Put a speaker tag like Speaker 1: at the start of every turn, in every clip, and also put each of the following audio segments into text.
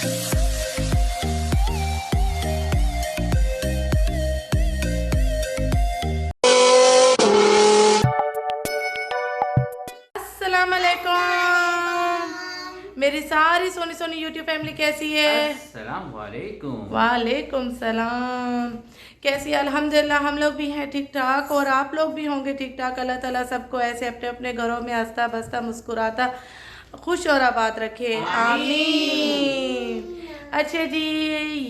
Speaker 1: मेरी सारी Soni Soni YouTube family कैसी है?
Speaker 2: अस्सलाम वालेकुम।
Speaker 1: वालेकुम सलाम। कैसी? अल्हम्दुलिल्लाह हम लोग भी हैं ठीक ठाक, और आप लोग भी होंगे ठीक ठाक। अल्लाह ताला सबको ऐसे अपने अपने घरों में हंसता बसता मुस्कुराता खुश और आबाद रखे, आमीन। अच्छा जी,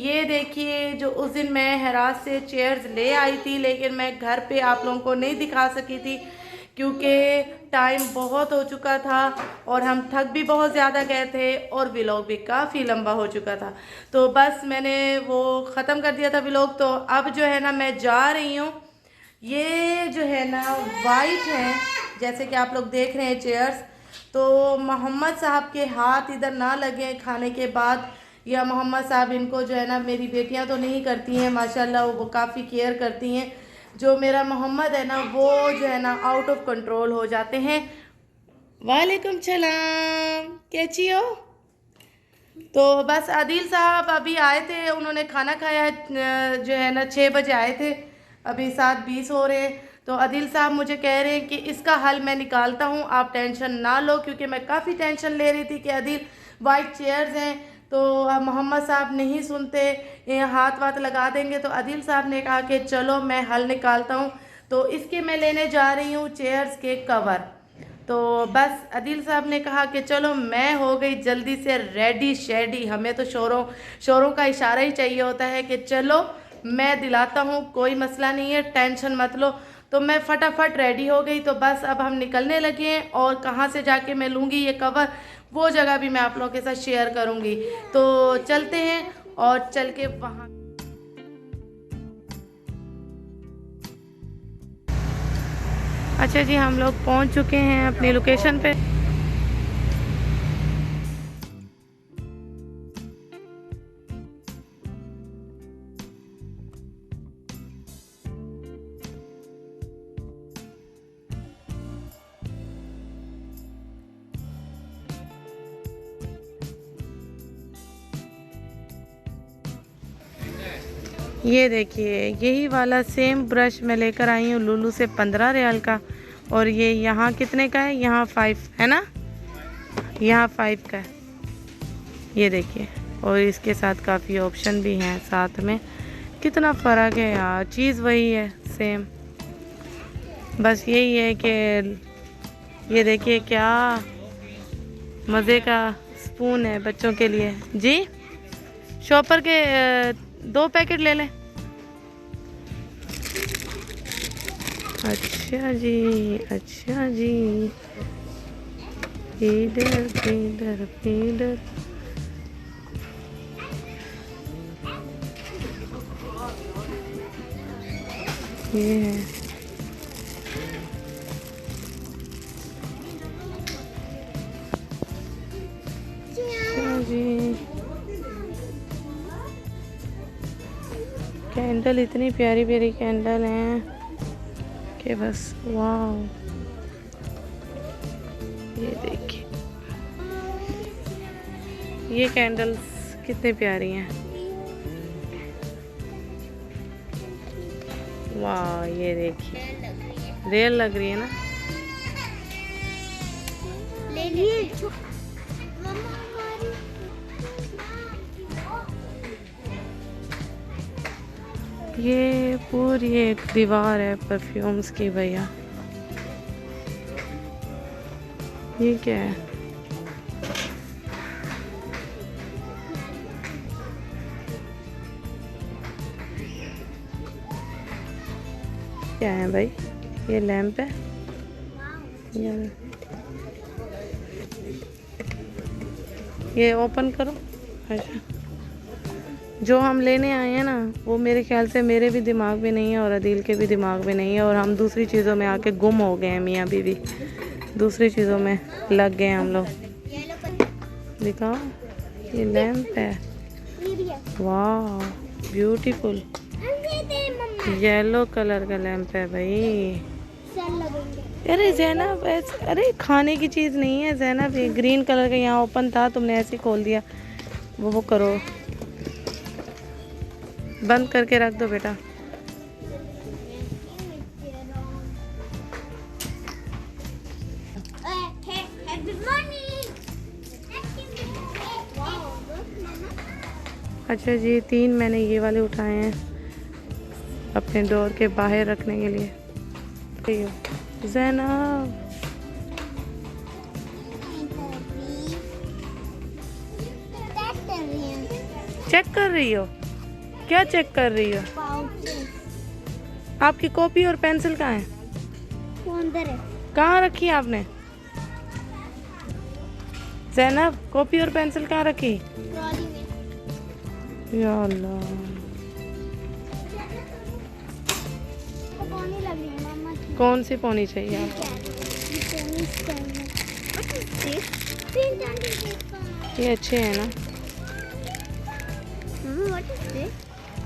Speaker 1: ये देखिए जो उस दिन मैं हेरात से चेयर्स ले आई थी, लेकिन मैं घर पे आप लोगों को नहीं दिखा सकी थी क्योंकि टाइम बहुत हो चुका था और हम थक भी बहुत ज़्यादा गए थे और व्लॉग भी काफ़ी लंबा हो चुका था। तो बस मैंने वो ख़त्म कर दिया था व्लॉग। तो अब जो है ना मैं जा रही हूँ। ये जो है ना वाइट है, जैसे कि आप लोग देख रहे हैं चेयर्स। तो मोहम्मद साहब के हाथ इधर ना लगे खाने के बाद, या मोहम्मद साहब इनको जो है ना, मेरी बेटियां तो नहीं करती हैं माशाल्लाह, वो काफ़ी केयर करती हैं। जो मेरा मोहम्मद है ना, वो जो है ना आउट ऑफ कंट्रोल हो जाते हैं। वालेकुम सलाम, कैसी हो? तो बस आदिल साहब अभी आए थे, उन्होंने खाना खाया जो है ना 6 बजे आए थे, अभी 7:20 हो रहे हैं। तो आदिल साहब मुझे कह रहे हैं कि इसका हल मैं निकालता हूँ, आप टेंशन ना लो, क्योंकि मैं काफ़ी टेंशन ले रही थी कि आदिल वाइट चेयर्स हैं तो मोहम्मद साहब नहीं सुनते, हाथ वाथ लगा देंगे। तो आदिल साहब ने कहा कि चलो मैं हल निकालता हूँ। तो इसके मैं लेने जा रही हूँ चेयर्स के कवर। तो बस आदिल साहब ने कहा कि चलो, मैं हो गई जल्दी से रेडी शेडी। हमें तो शोरों शोरों का इशारा ही चाहिए होता है कि चलो मैं दिलाता हूँ, कोई मसला नहीं है, टेंशन मत लो। तो मैं फटाफट रेडी हो गई। तो बस अब हम निकलने लगे हैं, और कहाँ से जाके मैं लूँगी ये कवर, वो जगह भी मैं आप लोगों के साथ शेयर करूँगी। तो चलते हैं और चल के वहाँ। अच्छा जी, हम लोग पहुँच चुके हैं अपनी लोकेशन पे। ये देखिए, यही वाला सेम ब्रश मैं लेकर आई हूँ लुलू से 15 रियाल का, और ये यहाँ कितने का है? यहाँ 5 है ना, यहाँ 5 का है। ये देखिए, और इसके साथ काफ़ी ऑप्शन भी हैं साथ में। कितना फ़र्क है यार, चीज़ वही है सेम, बस यही है कि ये देखिए क्या मज़े का स्पून है बच्चों के लिए। जी, शॉपर के 2 पैकेट ले लें। अच्छा जी, अच्छा जी, इधर इधर इधर। ये है, अच्छा जी। कैंडल इतनी प्यारी प्यारी कैंडल हैं कि बस वाह। ये देखिए, ये कैंडल्स कितनी प्यारी हैं, वाह। ये देखिए, रियल लग रही है ना।
Speaker 3: ले लिए
Speaker 1: ये पूरी एक दीवार है परफ्यूम्स की भैया। ये क्या है? क्या है भाई? ये लैंप है। ये ओपन करो। अच्छा, जो हम लेने आए हैं ना, वो मेरे ख्याल से मेरे भी दिमाग में नहीं है और अदील के भी दिमाग में नहीं है, और हम दूसरी चीज़ों में आके गुम हो गए हैं। मियाँ बीवी दूसरी चीज़ों में लग गए हैं हम लोग। दिखाओ, ये लैंप है, वाह ब्यूटीफुल, येलो कलर का लैंप है भाई। अरे जैनब, अरे खाने की चीज़ नहीं है जैनब, ये ग्रीन कलर का यहाँ ओपन था, तुमने ऐसे खोल दिया। वो करो, बंद करके रख दो बेटा। अच्छा जी, 3 मैंने ये वाले उठाए हैं अपने डोर के बाहर रखने के लिए। ज़ैनब चेक कर रही हो? क्या चेक कर रही हो? आपकी कॉपी और पेंसिल कहाँ है?
Speaker 3: अंदर है।
Speaker 1: कहाँ रखी है आपने? ज़ैनब, कॉपी और पेंसिल कहाँ रखी?
Speaker 3: ट्रॉली में।
Speaker 1: या अल्लाह,
Speaker 3: पानी लग रही है मम्मा की।
Speaker 1: कौन सी पोनी चाहिए आपको? ये अच्छे हैं ना?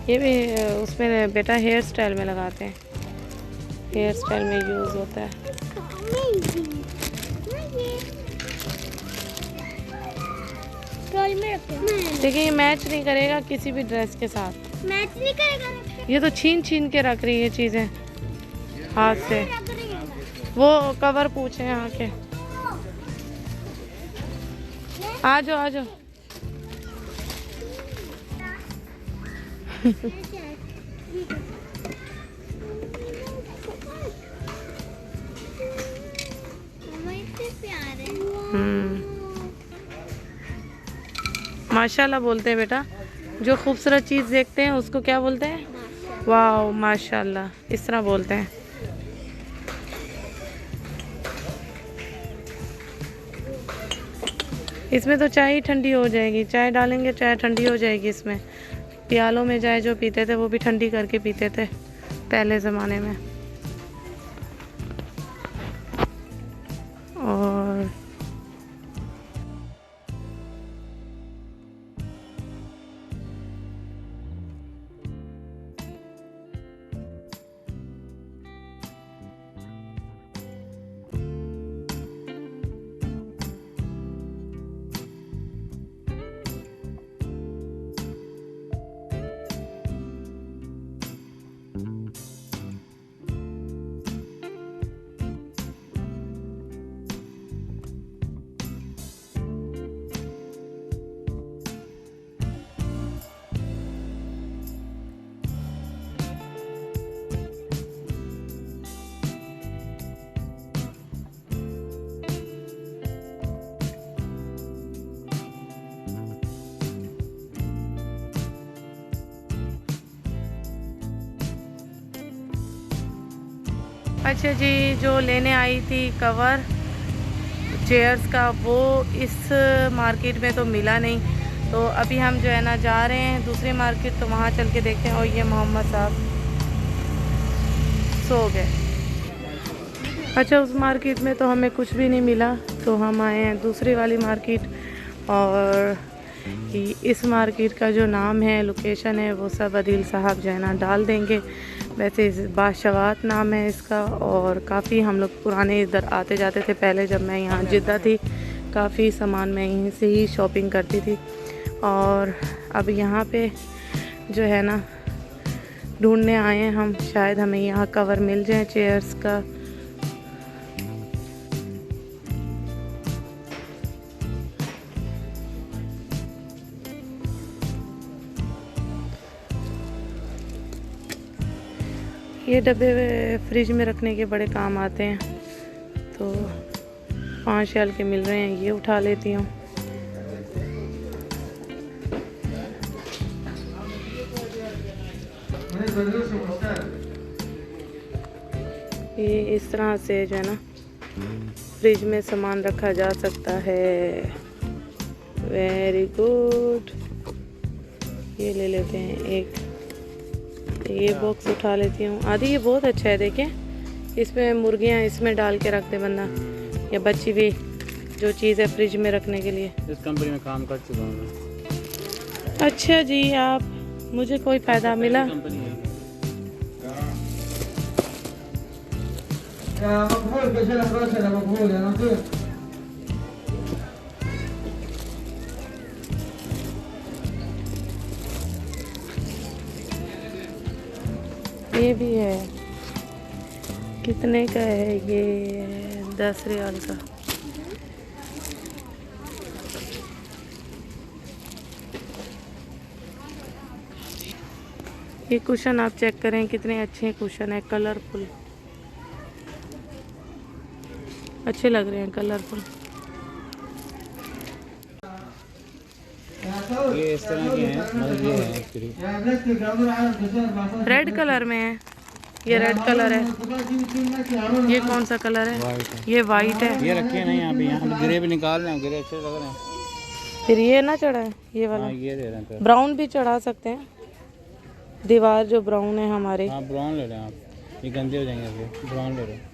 Speaker 1: ये भी उसमें बेटा हेयर स्टाइल में लगाते हैं, हेयर स्टाइल में यूज़ होता है।
Speaker 3: ट्रॉली में रखते हैं।
Speaker 1: देखिए ये मैच नहीं करेगा किसी भी ड्रेस के साथ।
Speaker 3: मैच नहीं करेगा।
Speaker 1: ये तो छीन छीन के रख रही है चीज़ें हाथ से। वो कवर पूछे यहाँ के। आ जाओ आ जाओ। माशाल्लाह बोलते हैं बेटा, जो खूबसूरत चीज़ देखते हैं उसको क्या बोलते हैं? वाह माशाल्लाह, इस तरह बोलते हैं। इसमें तो चाय ही ठंडी हो जाएगी, चाय डालेंगे चाय ठंडी हो जाएगी। इसमें प्यालों में चाय जो पीते थे वो भी ठंडी करके पीते थे पहले ज़माने में। और अच्छा जी, जो लेने आई थी कवर चेयर्स का वो इस मार्केट में तो मिला नहीं, तो अभी हम जो है ना जा रहे हैं दूसरी मार्केट, तो वहाँ चल के देखते हैं। और ये मोहम्मद साहब सो गए। अच्छा, उस मार्केट में तो हमें कुछ भी नहीं मिला, तो हम आए हैं दूसरी वाली मार्केट। और इस मार्केट का जो नाम है, लोकेशन है, वो सब अदील साहब जो है ना डाल देंगे। वैसे बाशवात नाम है इसका, और काफ़ी हम लोग पुराने इधर आते जाते थे पहले, जब मैं यहाँ जिद्दा थी। काफ़ी सामान मैं यहीं से ही शॉपिंग करती थी। और अब यहाँ पे जो है ना ढूंढने आए हैं हम, शायद हमें यहाँ कवर मिल जाए चेयर्स का। ये डब्बे फ्रिज में रखने के बड़े काम आते हैं, तो 5 रियाल के मिल रहे हैं, ये उठा लेती हूँ। ये इस तरह से जो है ना फ्रिज में सामान रखा जा सकता है। Very good. ये ले लेते हैं एक, ये बॉक्स उठा लेती हूँ। आदि ये बहुत अच्छा है, देखें इसमें मुर्गियाँ इसमें डाल के रखते बंदा, या बच्ची भी जो चीज़ है फ्रिज में रखने के लिए।
Speaker 2: इस कंपनी में काम कर चुका हूँ मैं।
Speaker 1: अच्छा जी, आप मुझे कोई फ़ायदा मिला?
Speaker 2: कंपनी है।
Speaker 1: ये भी है, कितने का है ये? 10 रियाल का। ये कुशन आप चेक करें, कितने अच्छे कुशन है, कलरफुल, अच्छे लग रहे हैं, कलरफुल।
Speaker 2: ये इस तरह के हैं, मतलब ये है एक्चुअली।
Speaker 1: रेड कलर में है, ये रेड कलर है। ये कौन सा कलर है?
Speaker 2: वाइट है।
Speaker 1: ये वाइट है।
Speaker 2: ये रखे हैं ना यहाँ पे ग्रे भी निकाल रहे हैं, ग्रे अच्छे लग रहे हैं।
Speaker 1: फिर ये ना चढ़ा है, ये वाला।
Speaker 2: हाँ ये दे रहे हैं।
Speaker 1: ब्राउन भी चढ़ा सकते हैं, दीवार जो ब्राउन है हमारे।
Speaker 2: हाँ ब्राउन ले रहे हैं आप, ये गंदे हो जाएंगे फिर। ब्राउन ले रहे हैं।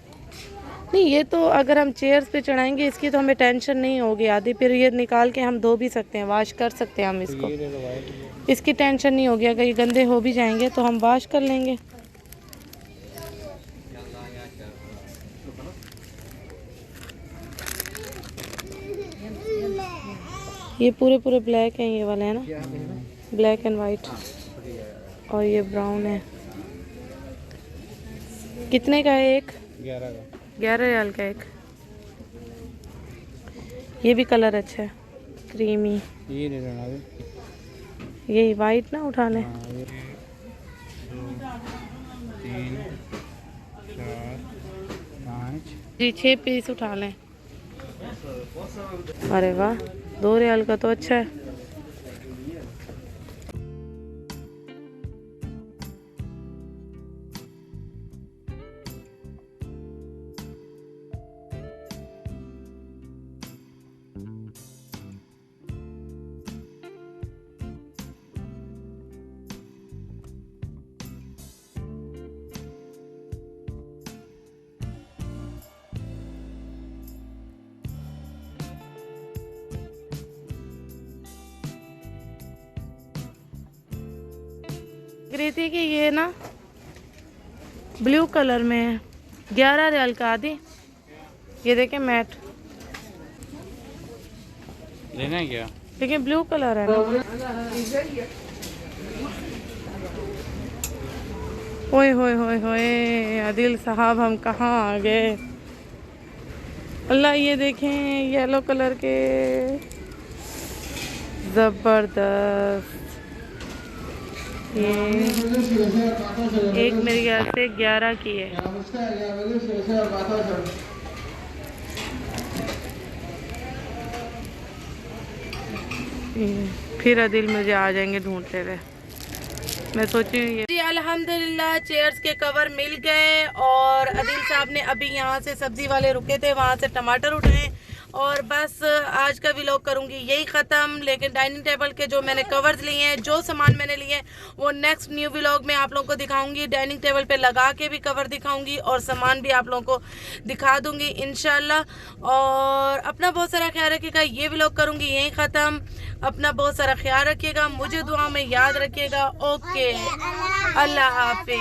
Speaker 1: नहीं, ये तो अगर हम चेयर्स पे चढ़ाएंगे इसकी तो हमें टेंशन नहीं होगी आधी, फिर ये निकाल के हम धो भी सकते हैं, वॉश कर सकते हैं हम इसको,
Speaker 2: ये ले लो वाइट।
Speaker 1: इसकी टेंशन नहीं होगी। अगर ये गंदे हो भी जाएंगे तो हम वॉश कर लेंगे। ये पूरे पूरे ब्लैक हैं, ये वाले है ना, ब्लैक एंड वाइट, और ये ब्राउन है। कितने का है एक?
Speaker 2: 11 का।
Speaker 1: 11 रियाल का एक। ये भी कलर अच्छा है, क्रीमी।
Speaker 2: ये ले लेना अभी।
Speaker 1: यही वाइट ना उठा लें।
Speaker 2: हाँ, ये 2 3 4 5
Speaker 1: जी 6 पीस उठा लें। अरे वाह, 2 रियाल का तो अच्छा है। रही थी कि ये ना ब्लू कलर में है, 11 रियाल का आधी। ये देखें मैट,
Speaker 2: लेना है क्या?
Speaker 1: लेकिन ब्लू कलर है ना। ओए होए होए होए आदिल साहब, हम कहाँ आ गए। अल्लाह, ये देखें येलो कलर के, ज़बरदस्त। ये एक मेरे ख्याल से 11 की है। फिर अदिल मुझे आ जाएंगे ढूंढते हुए। मैं सोची ये जी अल्हम्दुलिल्लाह चेयर्स के कवर मिल गए, और अदिल साहब ने अभी यहाँ से सब्जी वाले रुके थे, वहाँ से टमाटर उठाए, और बस आज का व्लॉग करूँगी यही ख़त्म। लेकिन डाइनिंग टेबल के जो मैंने कवर्स लिए हैं, जो सामान मैंने लिए हैं, वो नेक्स्ट न्यू व्लॉग में आप लोगों को दिखाऊंगी। डाइनिंग टेबल पे लगा के भी कवर दिखाऊंगी, और सामान भी आप लोगों को दिखा दूंगी इंशाल्लाह। और अपना बहुत सारा ख्याल रखिएगा। ये व्लॉग करूँगी यही ख़त्म। अपना बहुत सारा ख्याल रखिएगा, मुझे दुआ में याद रखिएगा। ओके, अल्लाह हाफिज़।